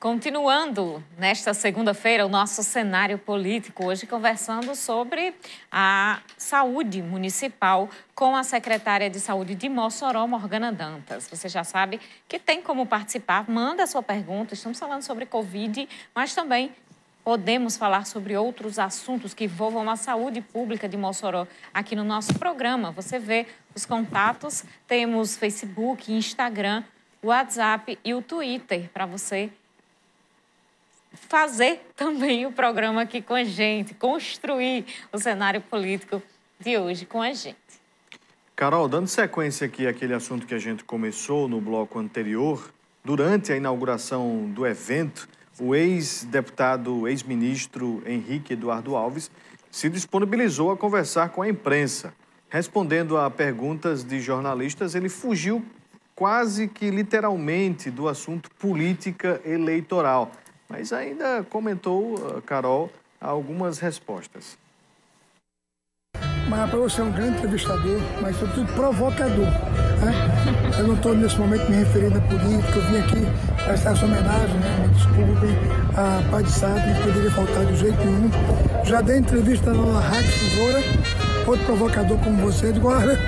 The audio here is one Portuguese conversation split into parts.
Continuando nesta segunda-feira o nosso cenário político, hoje conversando sobre a saúde municipal com a secretária de saúde de Mossoró, Morgana Dantas. Você já sabe que tem como participar, manda a sua pergunta, estamos falando sobre Covid, mas também podemos falar sobre outros assuntos que envolvam a saúde pública de Mossoró aqui no nosso programa. Você vê os contatos, temos Facebook, Instagram, WhatsApp e o Twitter para você fazer também o programa aqui com a gente, construir o cenário político de hoje com a gente. Carol, dando sequência aqui àquele assunto que a gente começou no bloco anterior, durante a inauguração do evento, o ex-deputado, ex-ministro Henrique Eduardo Alves se disponibilizou a conversar com a imprensa. Respondendo a perguntas de jornalistas, ele fugiu quase que literalmente do assunto política eleitoral. Mas ainda comentou, Carol, algumas respostas. Mas para você é um grande entrevistador, mas sobretudo provocador. Né? Eu não estou nesse momento me referindo à política, eu vim aqui prestar essa homenagem, né? Me desculpem, a Pai de Santo, não poderia faltar de jeito nenhum. Já dei entrevista na Rádio Tesoura, outro provocador como você, eu digo, olha,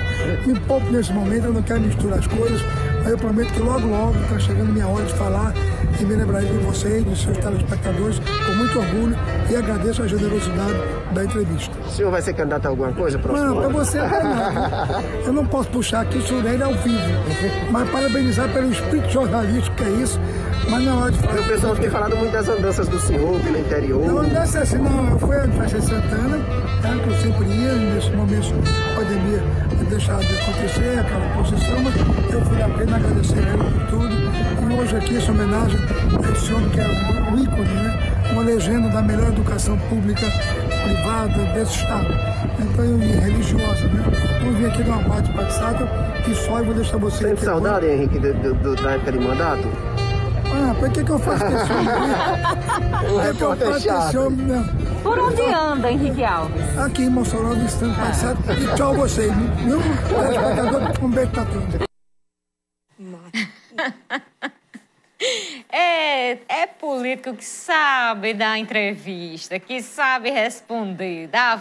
me pouco nesse momento, eu não quero misturar as coisas, mas eu prometo que logo, logo está chegando a minha hora de falar e me lembrarei de você e dos seus telespectadores com muito orgulho e agradeço a generosidade da entrevista. O senhor vai ser candidato a alguma coisa? Não, para você até não. Eu não posso puxar aqui o Surelli ao vivo, mas parabenizar pelo espírito jornalístico que é isso, mas na hora de falar... O pessoal tem falado muito das andanças do senhor pelo interior. Não, andança assim, não. Eu fui à festa de Santana, tá, que eu sempre ia, nesse momento a pandemia deixar de acontecer, aquela procissão, mas eu fui lá apenas agradecer a ele por tudo. E hoje aqui essa homenagem a esse homem que é um ícone, né? Uma legenda da melhor educação pública privada desse estado. Então, e religiosa, né? Então, eu vim aqui dar uma parte de Santa e só eu vou deixar você... Sente saudade, Henrique, da época de mandato? Ah, por que eu faço esse homem? Por que eu faço esse homem? Por onde anda, Henrique Alves? Aqui em Mossoró, no estado passado. E tchau vocês. Um beijo pra todos. É político que sabe dar entrevista, que sabe responder, dá a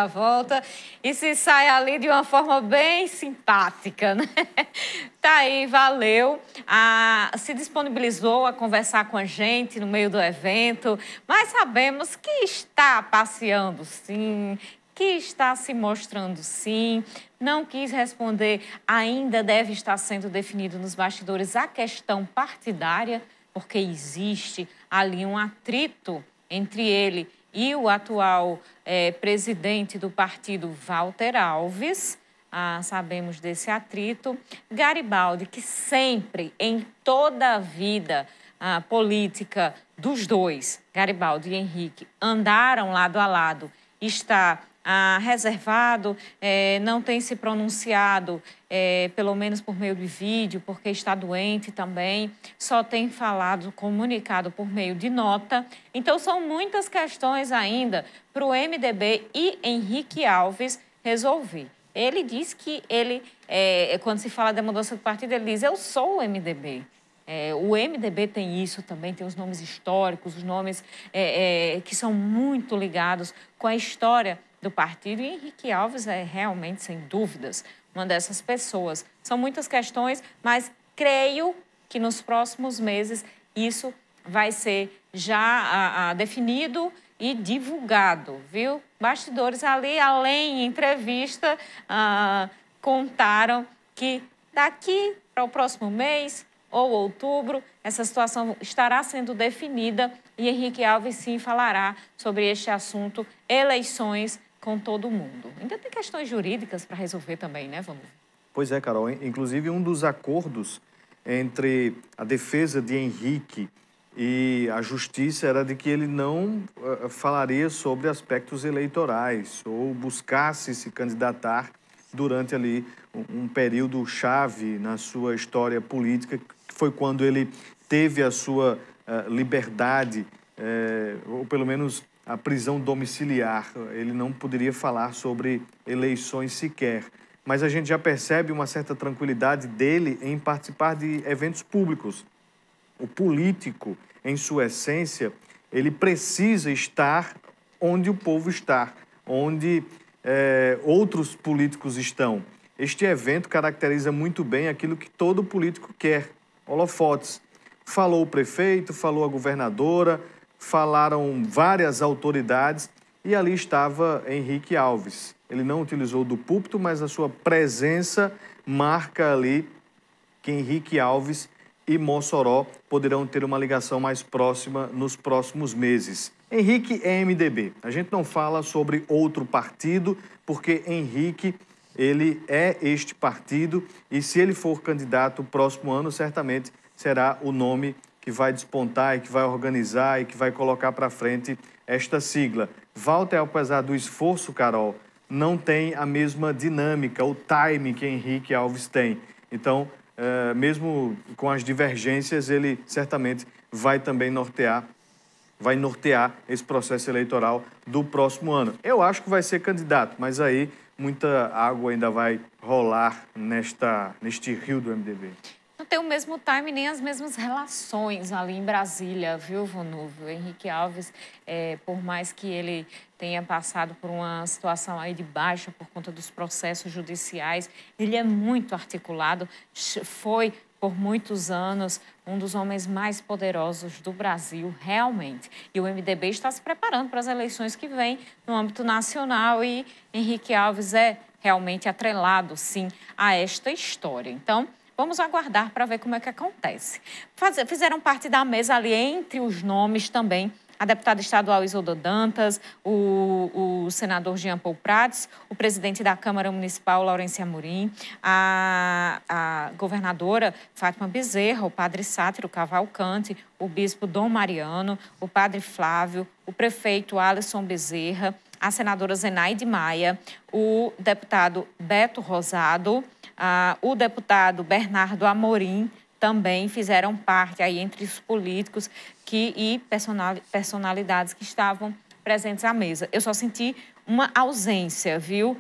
volta e se sai ali de uma forma bem simpática, né? Tá aí, valeu. Se disponibilizou a conversar com a gente no meio do evento, mas sabemos que está passeando, sim, que está se mostrando, sim. Não quis responder, ainda deve estar sendo definido nos bastidores a questão partidária, porque existe ali um atrito entre ele e o atual presidente do partido, Walter Alves. Sabemos desse atrito. Garibaldi, que sempre, em toda a vida política dos dois, Garibaldi e Henrique, andaram lado a lado, está reservado, não tem se pronunciado, pelo menos por meio de vídeo, porque está doente também, só tem falado, comunicado por meio de nota. Então, são muitas questões ainda para o MDB e Henrique Alves resolver. Ele diz que quando se fala da mudança do partido, ele diz, eu sou o MDB. O MDB tem isso também, tem os nomes históricos, os nomes que são muito ligados com a história do partido, e Henrique Alves é realmente, sem dúvidas, uma dessas pessoas. São muitas questões, mas creio que nos próximos meses isso vai ser já definido e divulgado, viu? Bastidores ali, além entrevista, contaram que daqui para o próximo mês ou outubro, essa situação estará sendo definida e Henrique Alves sim falará sobre este assunto, eleições com todo mundo. Ainda tem questões jurídicas para resolver também, né, Vamos? Pois é, Carol. Inclusive, um dos acordos entre a defesa de Henrique e a justiça era de que ele não falaria sobre aspectos eleitorais ou buscasse se candidatar durante ali um período chave na sua história política, que foi quando ele teve a sua liberdade, ou pelo menos a prisão domiciliar. Ele não poderia falar sobre eleições sequer. Mas a gente já percebe uma certa tranquilidade dele em participar de eventos públicos. O político em sua essência, ele precisa estar onde o povo está, onde outros políticos estão. Este evento caracteriza muito bem aquilo que todo político quer, holofotes. Falou o prefeito, falou a governadora, falaram várias autoridades e ali estava Henrique Alves. Ele não utilizou do púlpito, mas a sua presença marca ali que Henrique Alves e Mossoró poderão ter uma ligação mais próxima nos próximos meses. Henrique é MDB. A gente não fala sobre outro partido, porque Henrique, ele é este partido e se ele for candidato próximo ano, certamente será o nome que vai despontar e que vai organizar e que vai colocar para frente esta sigla. Walter, apesar do esforço, Carol, não tem a mesma dinâmica, o time que Henrique Alves tem. Então, mesmo com as divergências, ele certamente vai também nortear esse processo eleitoral do próximo ano. Eu acho que vai ser candidato, mas aí muita água ainda vai rolar neste rio do MDB. Não tem o mesmo time nem as mesmas relações ali em Brasília, viu, Vonúvio? Henrique Alves, por mais que ele tenha passado por uma situação aí de baixa por conta dos processos judiciais, ele é muito articulado, foi por muitos anos um dos homens mais poderosos do Brasil, realmente. E o MDB está se preparando para as eleições que vêm no âmbito nacional e Henrique Alves é realmente atrelado, sim, a esta história. Então, vamos aguardar para ver como é que acontece. Fizeram parte da mesa ali, entre os nomes também, a deputada estadual Isolda Dantas, o senador Jean Paul Prats, o presidente da Câmara Municipal, Laurência Amorim, a governadora Fátima Bezerra, o padre Sátiro Cavalcante, o bispo Dom Mariano, o padre Flávio, o prefeito Alisson Bezerra, a senadora Zenaide Maia, o deputado Beto Rosado, o deputado Bernardo Amorim também fizeram parte aí entre os políticos e personalidades que estavam presentes à mesa. Eu só senti uma ausência, viu?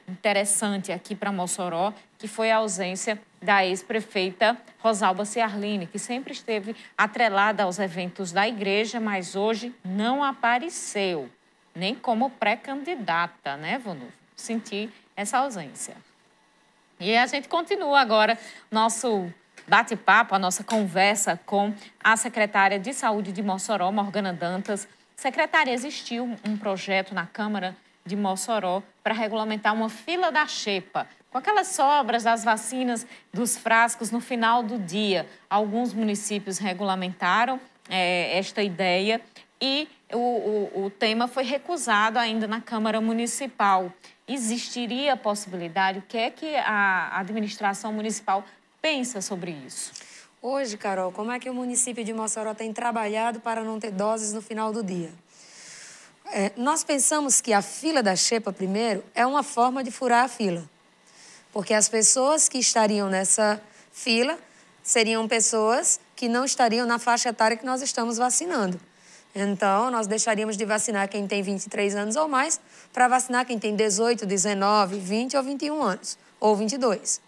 Interessante aqui para Mossoró, que foi a ausência da ex-prefeita Rosalba Ciarline, que sempre esteve atrelada aos eventos da igreja, mas hoje não apareceu, nem como pré-candidata, né, Vonúvio? Senti essa ausência. E a gente continua agora nosso bate-papo, a nossa conversa com a secretária de Saúde de Mossoró, Morgana Dantas. Secretária, existiu um projeto na Câmara de Mossoró para regulamentar uma fila da xepa, com aquelas sobras das vacinas dos frascos no final do dia. Alguns municípios regulamentaram esta ideia e o tema foi recusado ainda na Câmara Municipal. Existiria a possibilidade? O que é que a administração municipal pensa sobre isso? Hoje, Carol, como é que o município de Mossoró tem trabalhado para não ter doses no final do dia? Nós pensamos que a fila da xepa, primeiro, é uma forma de furar a fila. Porque as pessoas que estariam nessa fila seriam pessoas que não estariam na faixa etária que nós estamos vacinando. Então, nós deixaríamos de vacinar quem tem 23 anos ou mais para vacinar quem tem 18, 19, 20 ou 21 anos, ou 22.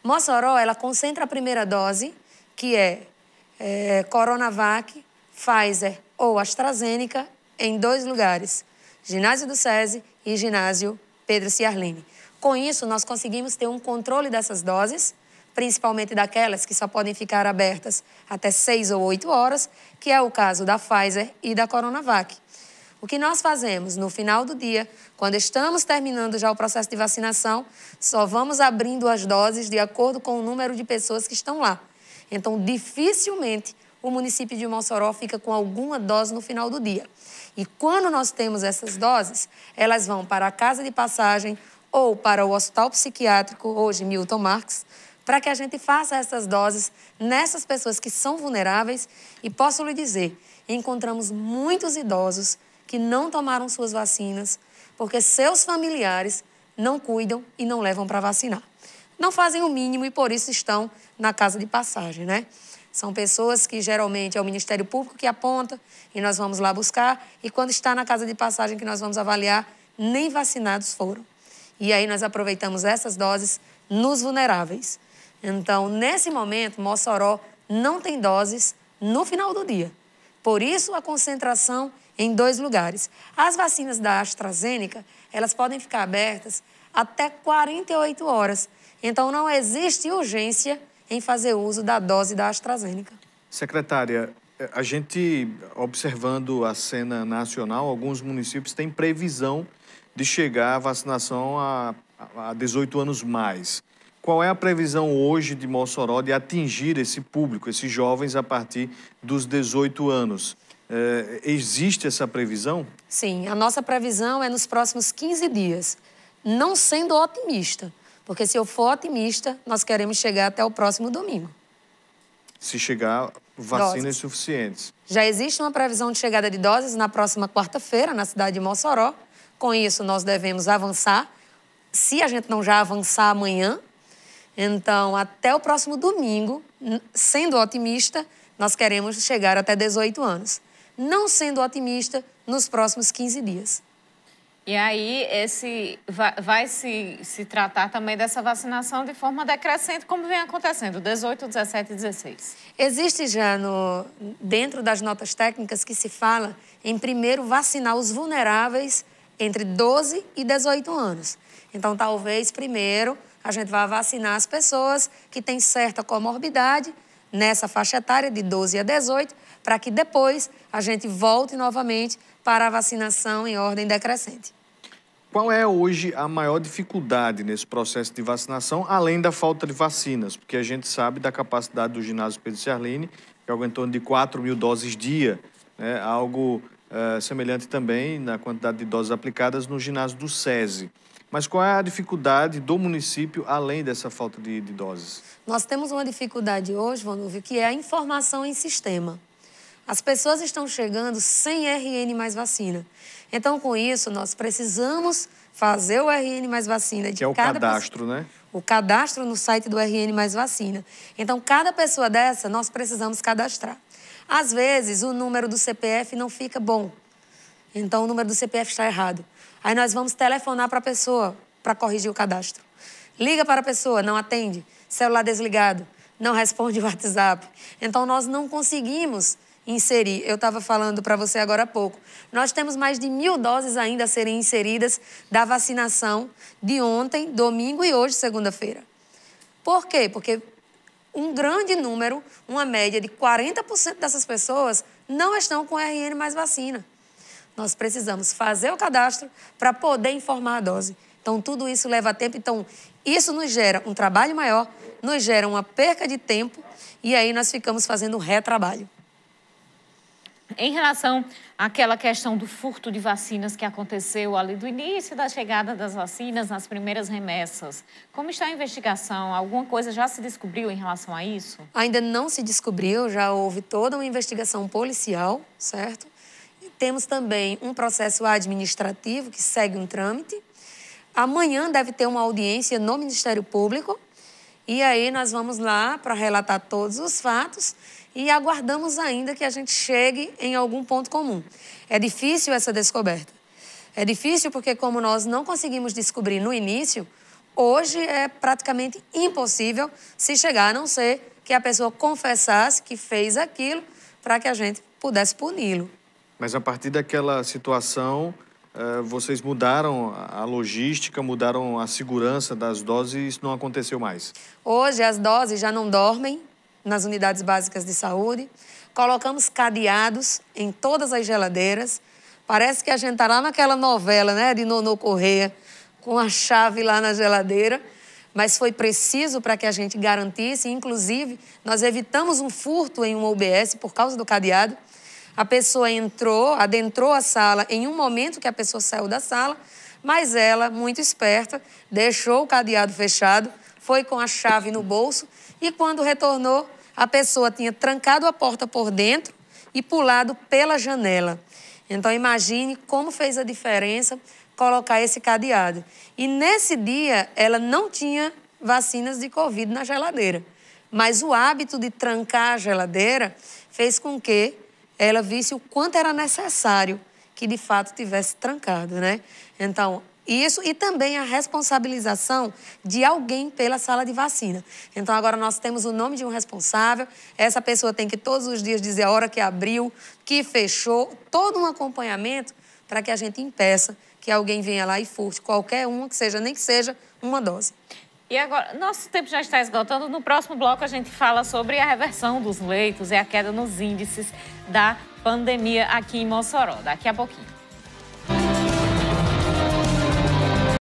Mossoró, ela concentra a primeira dose, que é Coronavac, Pfizer ou AstraZeneca, em 2 lugares, ginásio do SESI e ginásio Pedro Ciarline. Com isso, nós conseguimos ter um controle dessas doses, principalmente daquelas que só podem ficar abertas até 6 ou 8 horas, que é o caso da Pfizer e da Coronavac. O que nós fazemos no final do dia, quando estamos terminando já o processo de vacinação, só vamos abrindo as doses de acordo com o número de pessoas que estão lá. Então, dificilmente o município de Mossoró fica com alguma dose no final do dia. E quando nós temos essas doses, elas vão para a casa de passagem ou para o hospital psiquiátrico, hoje Milton Marques, para que a gente faça essas doses nessas pessoas que são vulneráveis. E posso lhe dizer, encontramos muitos idosos que não tomaram suas vacinas porque seus familiares não cuidam e não levam para vacinar. Não fazem o mínimo e por isso estão na casa de passagem, né? São pessoas que geralmente é o Ministério Público que aponta e nós vamos lá buscar. E quando está na casa de passagem que nós vamos avaliar, nem vacinados foram. E aí nós aproveitamos essas doses nos vulneráveis. Então, nesse momento, Mossoró não tem doses no final do dia. Por isso, a concentração em 2 lugares. As vacinas da AstraZeneca, elas podem ficar abertas até 48 horas. Então, não existe urgência em fazer uso da dose da AstraZeneca. Secretária, a gente, observando a cena nacional, alguns municípios têm previsão de chegar a vacinação a 18 anos mais. Qual é a previsão hoje de Mossoró de atingir esse público, esses jovens a partir dos 18 anos? Existe essa previsão? Sim, a nossa previsão é nos próximos 15 dias. Não sendo otimista, porque se eu for otimista, nós queremos chegar até o próximo domingo. Se chegar vacinas suficientes. Já existe uma previsão de chegada de doses na próxima quarta-feira, na cidade de Mossoró. Com isso, nós devemos avançar. Se a gente não já avançar amanhã, então, até o próximo domingo, sendo otimista, nós queremos chegar até 18 anos. Não sendo otimista, nos próximos 15 dias. E aí, vai se tratar também dessa vacinação de forma decrescente, como vem acontecendo, 18, 17 e 16. Existe já dentro das notas técnicas que se fala em primeiro vacinar os vulneráveis entre 12 e 18 anos. Então, talvez primeiro a gente vá vacinar as pessoas que têm certa comorbidade nessa faixa etária de 12 a 18, para que depois a gente volte novamente para a vacinação em ordem decrescente. Qual é hoje a maior dificuldade nesse processo de vacinação, além da falta de vacinas? Porque a gente sabe da capacidade do ginásio Pedro Ciarline, que é algo em torno de 4.000 doses dia, né? Algo semelhante também na quantidade de doses aplicadas no ginásio do SESI. Mas qual é a dificuldade do município, além dessa falta de doses? Nós temos uma dificuldade hoje, Vanúvio, que é a informação em sistema. As pessoas estão chegando sem RN mais vacina. Então, com isso, nós precisamos fazer o RN mais vacina de que é o cada cadastro, né? O cadastro no site do RN mais vacina. Então, cada pessoa dessa, nós precisamos cadastrar. Às vezes, o número do CPF não fica bom. Então, o número do CPF está errado. Aí nós vamos telefonar para a pessoa para corrigir o cadastro. Liga para a pessoa, não atende. Celular desligado, não responde o WhatsApp. Então, nós não conseguimos inserir. Eu estava falando para você agora há pouco. Nós temos mais de 1.000 doses ainda a serem inseridas da vacinação de ontem, domingo e hoje, segunda-feira. Por quê? Porque um grande número, uma média de 40% dessas pessoas não estão com RN mais vacina. Nós precisamos fazer o cadastro para poder informar a dose. Então, tudo isso leva tempo. Então, isso nos gera um trabalho maior, nos gera uma perca de tempo e aí nós ficamos fazendo um retrabalho. Em relação àquela questão do furto de vacinas que aconteceu ali do início da chegada das vacinas, nas primeiras remessas, como está a investigação? Alguma coisa já se descobriu em relação a isso? Ainda não se descobriu, já houve toda uma investigação policial, certo? Temos também um processo administrativo que segue um trâmite. Amanhã deve ter uma audiência no Ministério Público e aí nós vamos lá para relatar todos os fatos e aguardamos ainda que a gente chegue em algum ponto comum. É difícil essa descoberta. É difícil porque, como nós não conseguimos descobrir no início, hoje é praticamente impossível se chegar, a não ser que a pessoa confessasse que fez aquilo para que a gente pudesse puni-lo. Mas a partir daquela situação, vocês mudaram a logística, mudaram a segurança das doses e isso não aconteceu mais? Hoje as doses já não dormem nas unidades básicas de saúde. Colocamos cadeados em todas as geladeiras. Parece que a gente está lá naquela novela, né, de Nonô Correia, com a chave lá na geladeira. Mas foi preciso para que a gente garantisse. Inclusive, nós evitamos um furto em uma UBS por causa do cadeado. A pessoa adentrou a sala em um momento que a pessoa saiu da sala, mas ela, muito esperta, deixou o cadeado fechado, foi com a chave no bolso e quando retornou, a pessoa tinha trancado a porta por dentro e pulado pela janela. Então, imagine como fez a diferença colocar esse cadeado. E nesse dia, ela não tinha vacinas de Covid na geladeira, mas o hábito de trancar a geladeira fez com que ela visse o quanto era necessário que, de fato, tivesse trancado, né? Então, Isso, e também a responsabilização de alguém pela sala de vacina. Então, agora nós temos o nome de um responsável, essa pessoa tem que todos os dias dizer a hora que abriu, que fechou, todo um acompanhamento para que a gente impeça que alguém venha lá e furte qualquer uma, que seja, nem que seja uma dose. E agora, nosso tempo já está esgotando. No próximo bloco, a gente fala sobre a reversão dos leitos e a queda nos índices da pandemia aqui em Mossoró. Daqui a pouquinho.